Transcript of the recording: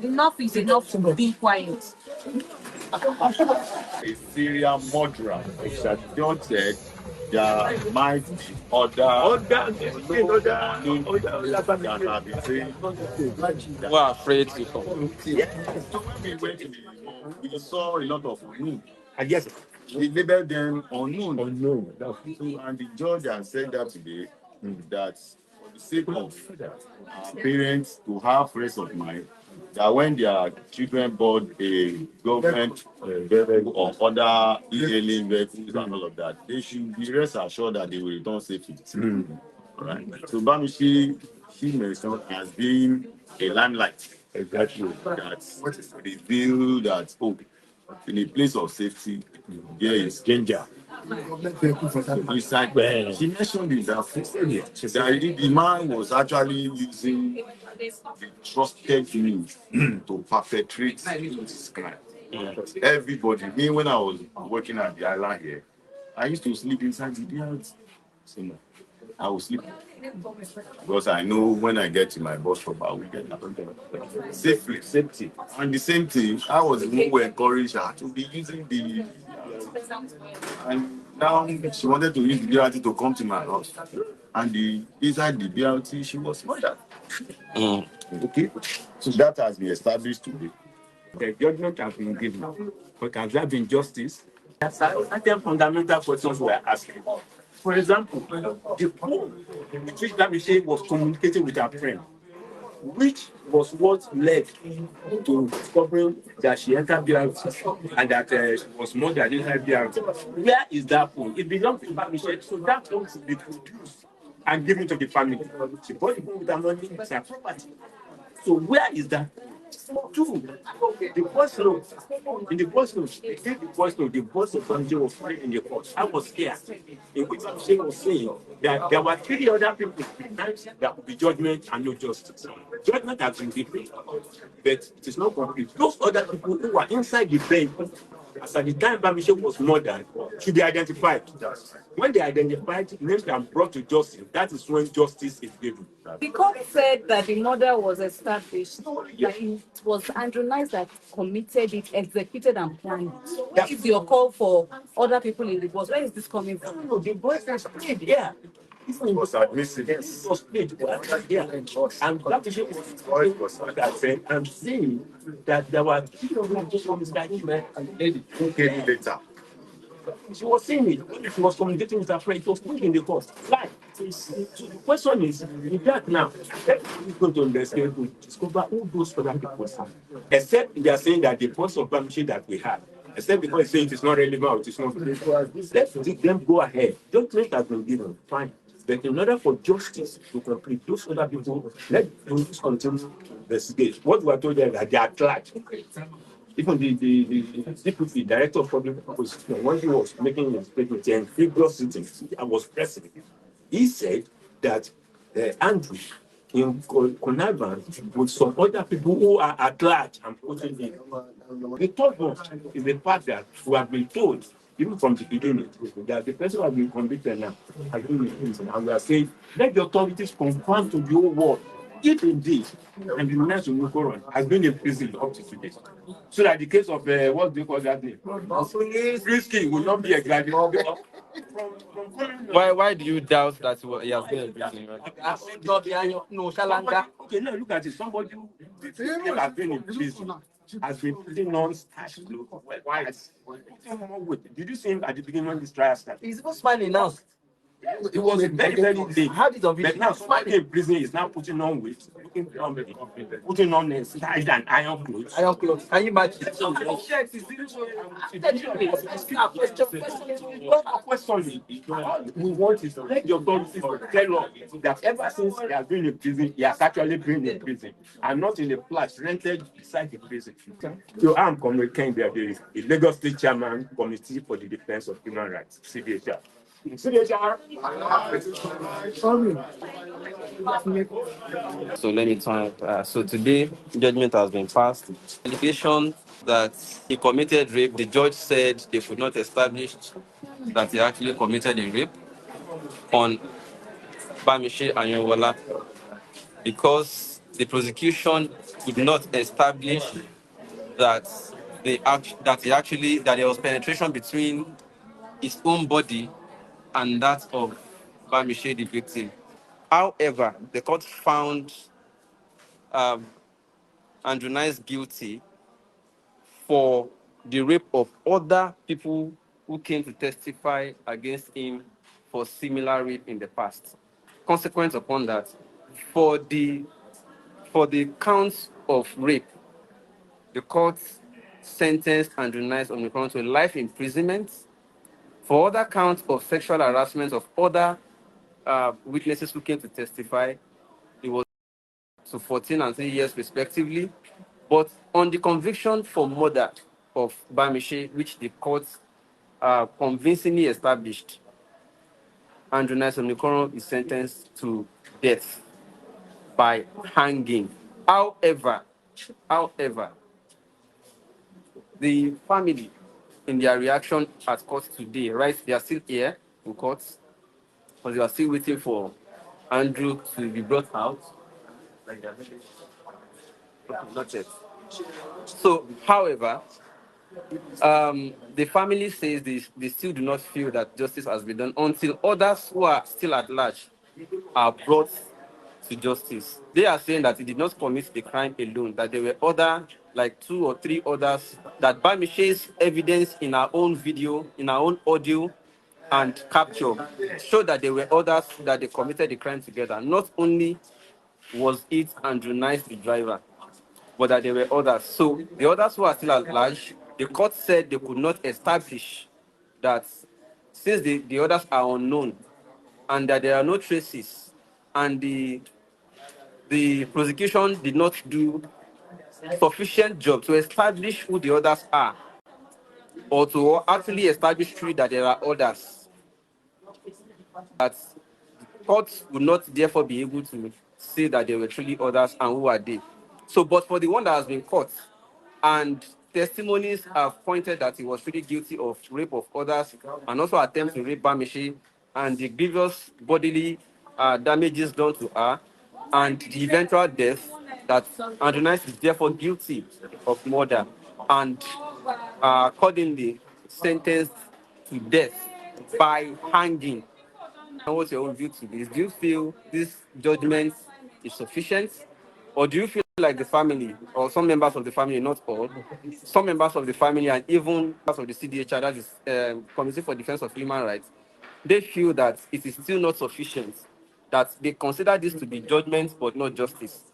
Enough is enough to be quiet. A serial murderer. That John said there might be other that have been saying Who are afraid to come. yes. So when we went to the we saw a lot of unknown. I guess we labeled them unknown. Unknown. So, and the judge has said that today that for the sake of parents to have rest of mind, that when their children board a government vehicle or other e-hailing vehicles and all of that, they should be rest assured that they will return safely. Right. So Bamise, she mentioned as being a limelight. Exactly. That reveal that in a place of safety, there is danger. Inside, she mentioned it that the man was actually using the trusted means to perpetrate this crime. Everybody, me when I was working at the island here, I used to sleep inside the BRT. So I will sleep because I know when I get to my bus stop, I will get safely. Safety. And the same thing, I was the one who encouraged her to be using the and now she wanted to use the BRT to come to my house. And inside the BRT, she was murdered. Okay, so that has been established today. The judgment has been given, but has there been justice? There are certain fundamental questions we are asking. For example, the phone with which Bamise was communicating with her friend, which was what led to discovering that she entered BRT and that she was murdered inside BRT. Where is that phone? It belongs to Bamise, so that phone should be produced and given to the family. She bought the phone with her money, it's her property. So where is that? Two, the voice note. In the voice note, the voice of Bamise was playing in the court. I was here. In which Bamise was saying that there were three other people behind there would be judgment and no justice. Judgment has been given, but it is not complete. Those other people who were inside the bench as at the time Bamise was murdered should be identified. When they identified, names are brought to justice. That is when justice is given. The court said that the murder was established, that it was Andrew Nice that committed it, executed, and planned it. What is your call for other people in the boss? Where is this coming from? No, the boys are played, yeah. It was admissible. Yes, it was played, yeah. And that was that said, I'm saying that there were Who came later? she was saying it when she was communicating with her friend, it was put in the court. Why? So the question is, in that now, everybody's going to investigate to discover who those other people are. Except they are saying that the post of Bamise that we have, except because they say it is not relevant, it is not. Let them go ahead. Judgment has been given, fine. But in order for justice to complete, those other people, let police continue to investigate. What we are told them that they are charged. Even the deputy director of public prosecution, when he was making his statement in previous sittings, I was present. He said that Andrew, in connivance with some other people who are at large and putting in. The third one is the fact that we have been told, even from the beginning, that the person who has been convicted now has been in prison. And we are saying, let the authorities confirm to the whole world if indeed, and the next Mukoron has been in prison up to today. So that the case of what do you call that name? Risky will not be exaggerated. Why do you doubt that he has been in prison? Okay, now look at it. Somebody who has been in prison has been putting on stash clothes. Why? Did you see him at the beginning when this trial started? He's even smiling now. It was very, very late. But now somebody in prison is now putting on weight, putting on ties and iron clothes. Iron clothes. Can you imagine? Question we want is to let the authorities tell us that ever since he has been in prison, he has actually been in prison and not in a flat rented beside the prison. So I'm Comrade Ken, the Lagos State Chairman, Committee for the Defense of Human Rights, CDHR. So let me turn. So today, judgment has been passed. Allegation that he committed rape. The judge said they could not establish that he actually committed a rape on Bamise Anyanwola because the prosecution could not establish that that there was penetration between his own body and that of Bamise, the victim. However, the court found Andrew Nice guilty for the rape of other people who came to testify against him for similar rape in the past. Consequence upon that, for the counts of rape, the court sentenced Andrew Nice Omicron to life imprisonment. For other counts of sexual harassment of other witnesses who came to testify, it was to 14 and 3 years respectively. But on the conviction for murder of Bamise, which the court convincingly established, Andrew Nice Omicron is sentenced to death by hanging. However, the family, in their reaction at court today, right? They are still here in court, because they are still waiting for Andrew to be brought out. Like that. Not yet. So, however, the family says they still do not feel that justice has been done until others who are still at large are brought to justice. They are saying that he did not commit the crime alone, that there were other, like 2 or 3 others, that Bamise's evidence in our own video, in our own audio and capture showed that there were others that they committed the crime together. Not only was it Andrew Nice, the driver, but that there were others. So the others who are still at large, the court said they could not establish that, since the others are unknown and that there are no traces, and the prosecution did not do sufficient job to establish who the others are, or to actually establish truly that there are others, that courts would not therefore be able to say that there were truly others and who are they. So, but for the one that has been caught, and testimonies have pointed that he was really guilty of rape of others and also attempt to rape Bamise, and the grievous bodily damages done to her, and the eventual death, that Andrew Nice is therefore guilty of murder and accordingly sentenced to death by hanging. And what's your own view to this? Do you feel this judgment is sufficient? Or do you feel like the family, or some members of the family, not all, some members of the family and even members of the CDHR, that is Committee for Defense of Human Rights, they feel that it is still not sufficient, that they consider this to be judgment but not justice?